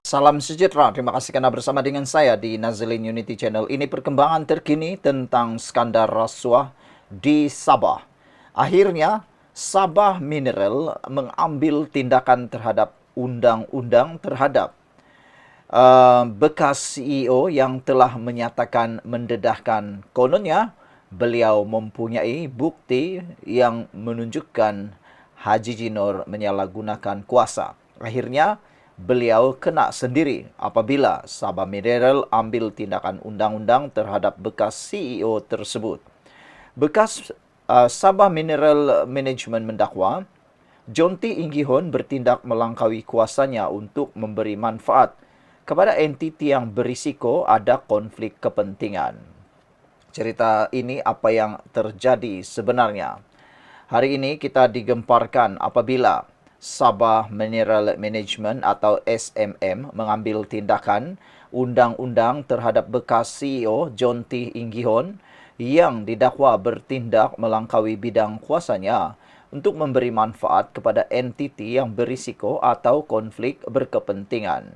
Salam sejahtera, terima kasih karena bersama dengan saya di Nazlin Unity Channel. Ini perkembangan terkini tentang skandal rasuah di Sabah. Akhirnya, Sabah Mineral mengambil tindakan terhadap undang-undang terhadap bekas CEO yang telah menyatakan mendedahkan kononnya beliau mempunyai bukti yang menunjukkan Haji Jinor menyalahgunakan kuasa. Akhirnya, beliau kena sendiri apabila Sabah Mineral ambil tindakan undang-undang terhadap bekas CEO tersebut. Bekas Sabah Mineral Management mendakwa John T. Inghihon bertindak melangkaui kuasanya untuk memberi manfaat kepada entiti yang berisiko ada konflik kepentingan. Cerita ini apa yang terjadi sebenarnya. Hari ini kita digemparkan apabila Sabah Mineral Management atau SMM mengambil tindakan undang-undang terhadap bekas CEO John T. Inghihon yang didakwa bertindak melangkaui bidang kuasanya untuk memberi manfaat kepada entiti yang berisiko atau konflik berkepentingan.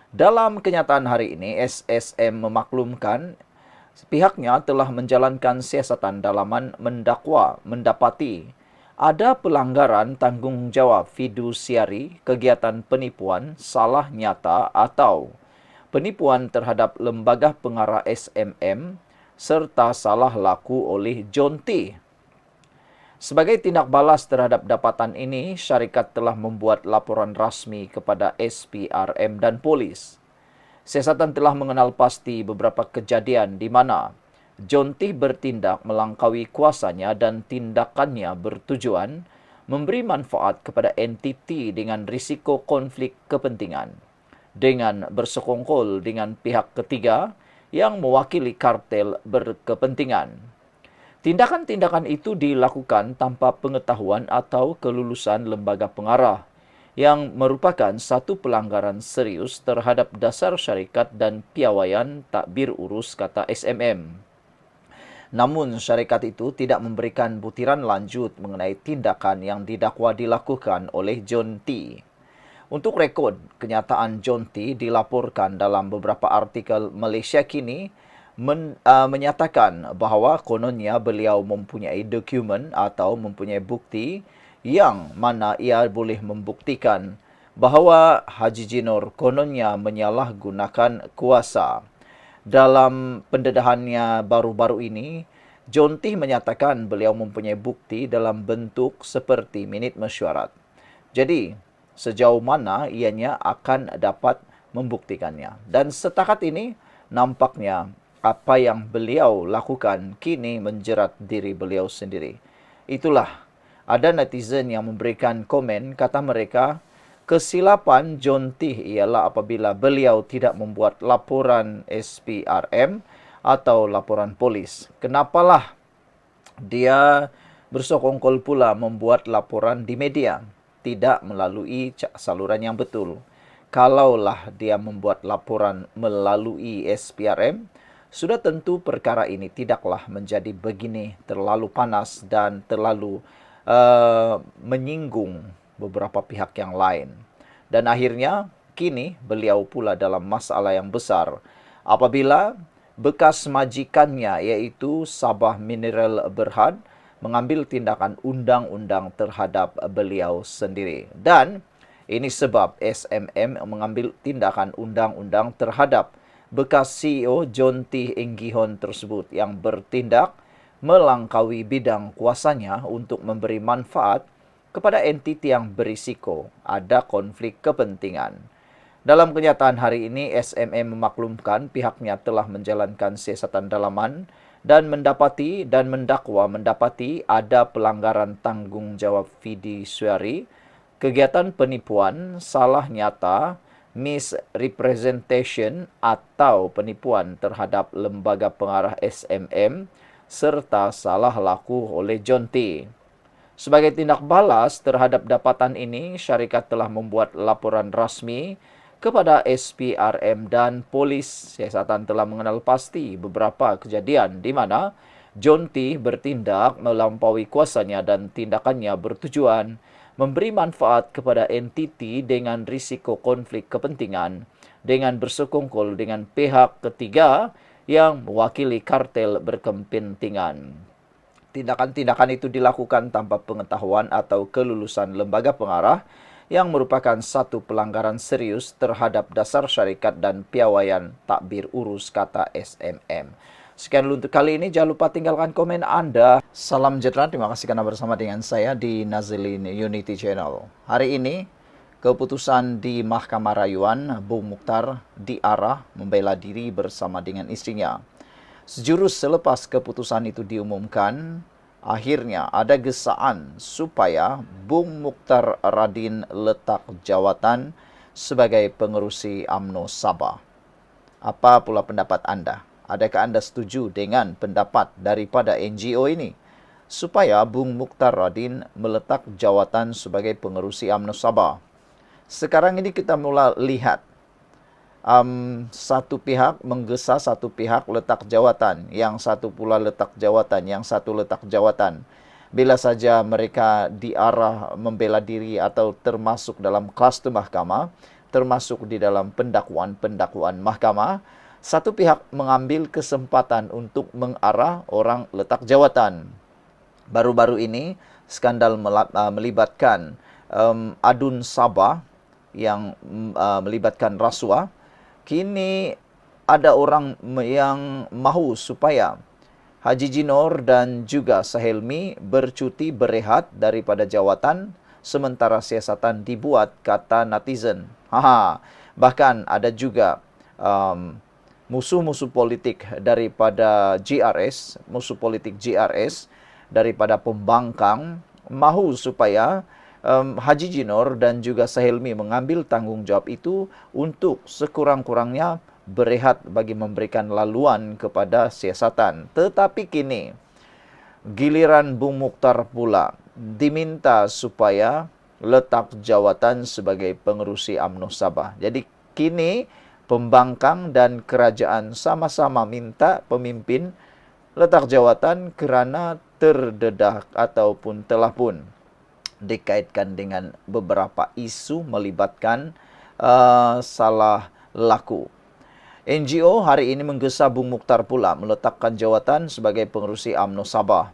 Dalam kenyataan hari ini, SSM memaklumkan pihaknya telah menjalankan siasatan dalaman mendakwa mendapati ada pelanggaran tanggungjawab fidusiari, kegiatan penipuan, salah nyata atau penipuan terhadap lembaga pengarah SMM serta salah laku oleh John T. Sebagai tindak balas terhadap dapatan ini, syarikat telah membuat laporan rasmi kepada SPRM dan polis. Siasatan telah mengenal pasti beberapa kejadian di mana John T. bertindak melangkaui kuasanya dan tindakannya bertujuan memberi manfaat kepada entiti dengan risiko konflik kepentingan dengan bersekongkol dengan pihak ketiga yang mewakili kartel berkepentingan. Tindakan-tindakan itu dilakukan tanpa pengetahuan atau kelulusan lembaga pengarah yang merupakan satu pelanggaran serius terhadap dasar syarikat dan piawaian takbir urus, kata SMM. Namun syarikat itu tidak memberikan butiran lanjut mengenai tindakan yang didakwa dilakukan oleh John T. Untuk rekod, kenyataan John T. dilaporkan dalam beberapa artikel Malaysia Kini menyatakan bahawa kononnya beliau mempunyai dokumen atau mempunyai bukti yang mana ia boleh membuktikan bahawa Haji Jinor kononnya menyalahgunakan kuasa. Dalam pendedahannya baru-baru ini, John T. menyatakan beliau mempunyai bukti dalam bentuk seperti minit mesyuarat. Jadi, sejauh mana ianya akan dapat membuktikannya. Dan setakat ini, nampaknya apa yang beliau lakukan kini menjerat diri beliau sendiri. Itulah, ada netizen yang memberikan komen, kata mereka, kesilapan John T. ialah apabila beliau tidak membuat laporan SPRM atau laporan polis. Kenapalah dia bersokongkol pula membuat laporan di media, tidak melalui saluran yang betul. Kalaulah dia membuat laporan melalui SPRM, sudah tentu perkara ini tidaklah menjadi begini terlalu panas dan terlalu menyinggung beberapa pihak yang lain. Dan akhirnya, kini beliau pula dalam masalah yang besar apabila bekas majikannya iaitu Sabah Mineral Berhad mengambil tindakan undang-undang terhadap beliau sendiri. Dan ini sebab SMM mengambil tindakan undang-undang terhadap bekas CEO John T. Inghihon tersebut yang bertindak melangkaui bidang kuasanya untuk memberi manfaat kepada entiti yang berisiko ada konflik kepentingan. Dalam kenyataan hari ini, SMM memaklumkan pihaknya telah menjalankan siasatan dalaman dan mendapati ada pelanggaran tanggungjawab fidusiari, kegiatan penipuan, salah nyata, misrepresentation atau penipuan terhadap lembaga pengarah SMM serta salah laku oleh John T. Sebagai tindak balas terhadap dapatan ini, syarikat telah membuat laporan rasmi kepada SPRM dan polis. Siasatan telah mengenal pasti beberapa kejadian di mana John T. bertindak melampaui kuasanya dan tindakannya bertujuan memberi manfaat kepada entiti dengan risiko konflik kepentingan dengan bersekongkol dengan pihak ketiga yang mewakili kartel berkepentingan. Tindakan-tindakan itu dilakukan tanpa pengetahuan atau kelulusan lembaga pengarah yang merupakan satu pelanggaran serius terhadap dasar syarikat dan piawaian takbir urus, kata SMM. Sekian dulu untuk kali ini. Jangan lupa tinggalkan komen Anda. Salam sejahtera. Terima kasih karena bersama dengan saya di Nazilin Unity Channel. Hari ini, keputusan di Mahkamah Rayuan, Bung Mukhtar diarah membela diri bersama dengan istrinya. Sejurus selepas keputusan itu diumumkan, akhirnya ada gesaan supaya Bung Mukhtar Radin letak jawatan sebagai pengerusi UMNO Sabah. Apa pula pendapat Anda? Adakah Anda setuju dengan pendapat daripada NGO ini supaya Bung Mukhtar Radin meletak jawatan sebagai pengerusi UMNO Sabah? Sekarang ini kita mula lihat satu pihak menggesa satu pihak letak jawatan, yang satu pula letak jawatan, yang satu letak jawatan. Bila saja mereka diarah membela diri atau termasuk dalam kluster mahkamah, termasuk di dalam pendakwaan mahkamah, satu pihak mengambil kesempatan untuk mengarah orang letak jawatan. Baru-baru ini skandal melibatkan Adun Sabah yang melibatkan rasuah. Kini ada orang yang mahu supaya Haji Jinor dan juga Sahelmi bercuti berehat daripada jawatan sementara siasatan dibuat, kata netizen. Bahkan ada juga musuh-musuh politik daripada GRS, musuh politik GRS daripada pembangkang mahu supaya Haji Jinor dan juga Sahelmi mengambil tanggung jawab itu untuk sekurang-kurangnya berehat bagi memberikan laluan kepada siasatan. Tetapi kini giliran Bung Mukhtar pula diminta supaya letak jawatan sebagai pengerusi UMNO Sabah. Jadi kini pembangkang dan kerajaan sama-sama minta pemimpin letak jawatan kerana terdedah ataupun telah pun dikaitkan dengan beberapa isu melibatkan salah laku. NGO hari ini menggesa Bung Mukhtar pula meletakkan jawatan sebagai pengerusi UMNO Sabah.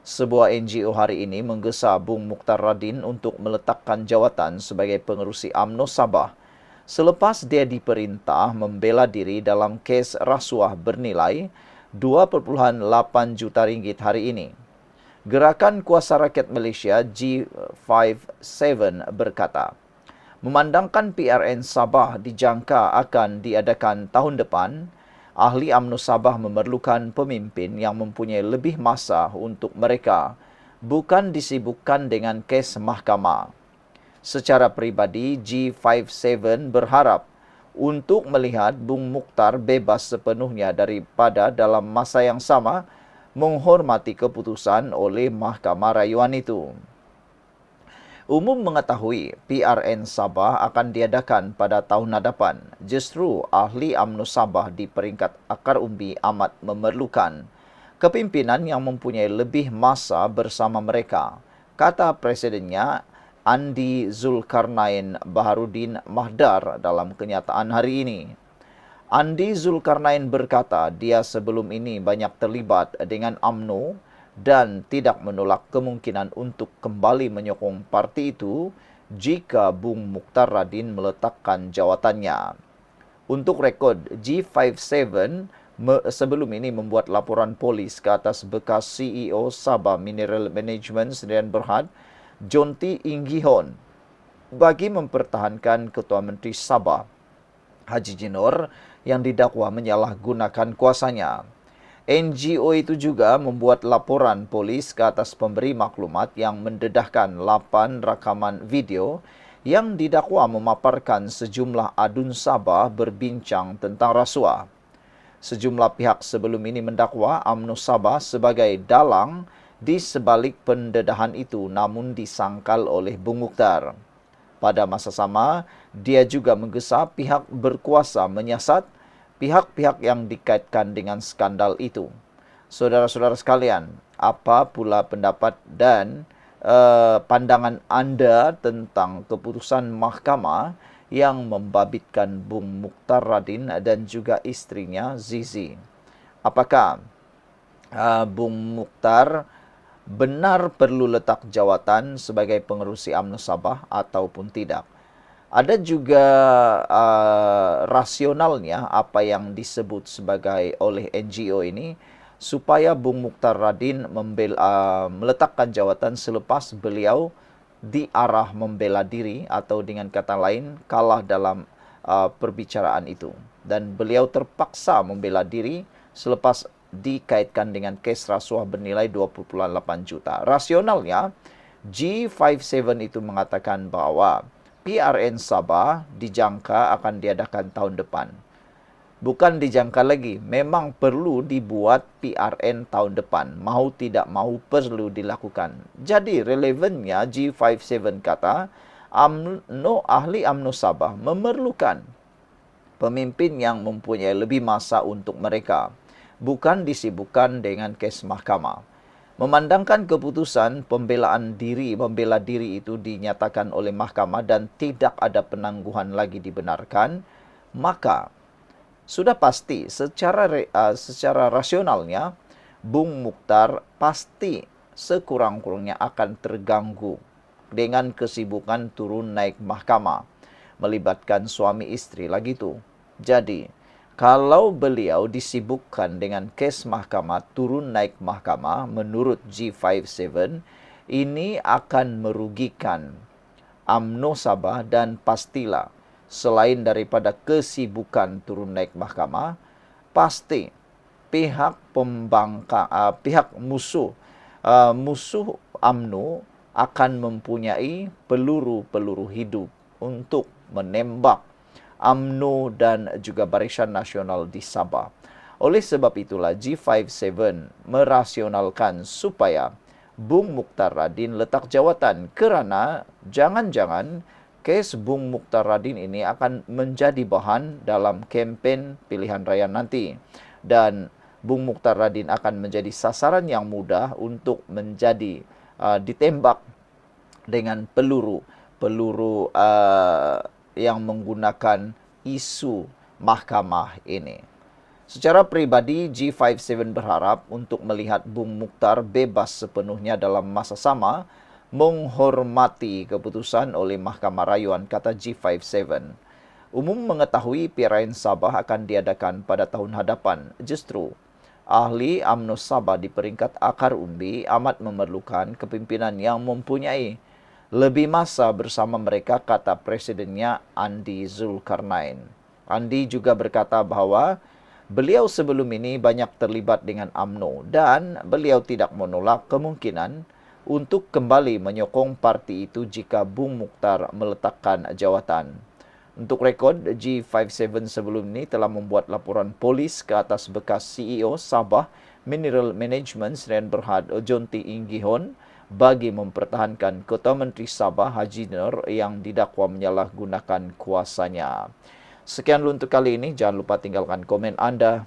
Sebuah NGO hari ini menggesa Bung Mukhtar Radin untuk meletakkan jawatan sebagai pengerusi UMNO Sabah selepas dia diperintah membela diri dalam kes rasuah bernilai 2,8 juta ringgit hari ini. Gerakan Kuasa Rakyat Malaysia G57 berkata, memandangkan PRN Sabah dijangka akan diadakan tahun depan, ahli UMNO Sabah memerlukan pemimpin yang mempunyai lebih masa untuk mereka, bukan disibukkan dengan kes mahkamah. Secara peribadi, G57 berharap untuk melihat Bung Mukhtar bebas sepenuhnya daripada dalam masa yang sama menghormati keputusan oleh Mahkamah Rayuan itu. Umum mengetahui PRN Sabah akan diadakan pada tahun hadapan. Justru ahli UMNO Sabah di peringkat akar umbi amat memerlukan kepimpinan yang mempunyai lebih masa bersama mereka, kata Presidennya Andi Zulkarnain Baharudin Mahdar dalam kenyataan hari ini. Andi Zulkarnain berkata dia sebelum ini banyak terlibat dengan UMNO dan tidak menolak kemungkinan untuk kembali menyokong parti itu jika Bung Mukhtar Radin meletakkan jawatannya. Untuk rekod, G57 sebelum ini membuat laporan polis ke atas bekas CEO Sabah Mineral Management Sdn Berhad, Jonty Inggihon, bagi mempertahankan Ketua Menteri Sabah, Haji Jinor, yang didakwa menyalahgunakan kuasanya. NGO itu juga membuat laporan polis ke atas pemberi maklumat yang mendedahkan 8 rakaman video yang didakwa memaparkan sejumlah adun Sabah berbincang tentang rasuah. Sejumlah pihak sebelum ini mendakwa UMNO Sabah sebagai dalang di sebalik pendedahan itu, namun disangkal oleh Bung Mukhtar. Pada masa sama, dia juga menggesa pihak berkuasa menyiasat pihak-pihak yang dikaitkan dengan skandal itu. Saudara-saudara sekalian, apa pula pendapat dan pandangan Anda tentang keputusan mahkamah yang membabitkan Bung Mukhtar Radin dan juga istrinya Zizi. Apakah Bung Mukhtar benar perlu letak jawatan sebagai pengerusi UMNO Sabah ataupun tidak? Ada juga rasionalnya apa yang disebut sebagai oleh NGO ini supaya Bung Mukhtar Radin meletakkan jawatan selepas beliau diarah membela diri atau dengan kata lain kalah dalam perbicaraan itu, dan beliau terpaksa membela diri selepas dikaitkan dengan kes rasuah bernilai 20.8 juta. Rasionalnya G57 itu mengatakan bahwa PRN Sabah dijangka akan diadakan tahun depan. Bukan dijangka lagi, memang perlu dibuat PRN tahun depan. Mau tidak mau perlu dilakukan. Jadi relevannya G57 kata, ahli UMNO Sabah memerlukan pemimpin yang mempunyai lebih masa untuk mereka. Bukan disibukkan dengan kes mahkamah. Memandangkan keputusan membela diri itu dinyatakan oleh mahkamah dan tidak ada penangguhan lagi dibenarkan, maka sudah pasti secara rasionalnya Bung Mukhtar pasti sekurang-kurangnya akan terganggu dengan kesibukan turun naik mahkamah melibatkan suami istri lagi tu. Jadi kalau beliau disibukkan dengan kes mahkamah, turun naik mahkamah, menurut G57, ini akan merugikan UMNO Sabah dan pastilah selain daripada kesibukan turun naik mahkamah, pasti pihak musuh UMNO akan mempunyai peluru-peluru hidup untuk menembak UMNO dan juga Barisan Nasional di Sabah. Oleh sebab itulah G57 merasionalkan supaya Bung Mukhtar Radin letak jawatan, kerana jangan-jangan kes Bung Mukhtar Radin ini akan menjadi bahan dalam kempen pilihan raya nanti. Dan Bung Mukhtar Radin akan menjadi sasaran yang mudah untuk menjadi ditembak dengan peluru yang menggunakan isu mahkamah ini. Secara pribadi, G57 berharap untuk melihat Bung Mukhtar bebas sepenuhnya dalam masa sama, menghormati keputusan oleh Mahkamah Rayuan, kata G57. Umum mengetahui PRN Sabah akan diadakan pada tahun hadapan. Justru, ahli UMNO Sabah di peringkat akar umbi amat memerlukan kepimpinan yang mempunyai lebih masa bersama mereka, kata presidennya Andi Zulkarnain. Andi juga berkata bahawa beliau sebelum ini banyak terlibat dengan UMNO dan beliau tidak menolak kemungkinan untuk kembali menyokong parti itu jika Bung Mukhtar meletakkan jawatan. Untuk rekod, G57 sebelum ini telah membuat laporan polis ke atas bekas CEO Sabah Mineral Management Sdn Bhd Jonty Inggihon bagi mempertahankan Ketua Menteri Sabah Haji Nur yang didakwa menyalahgunakan kuasanya. Sekian dulu untuk kali ini. Jangan lupa tinggalkan komen Anda.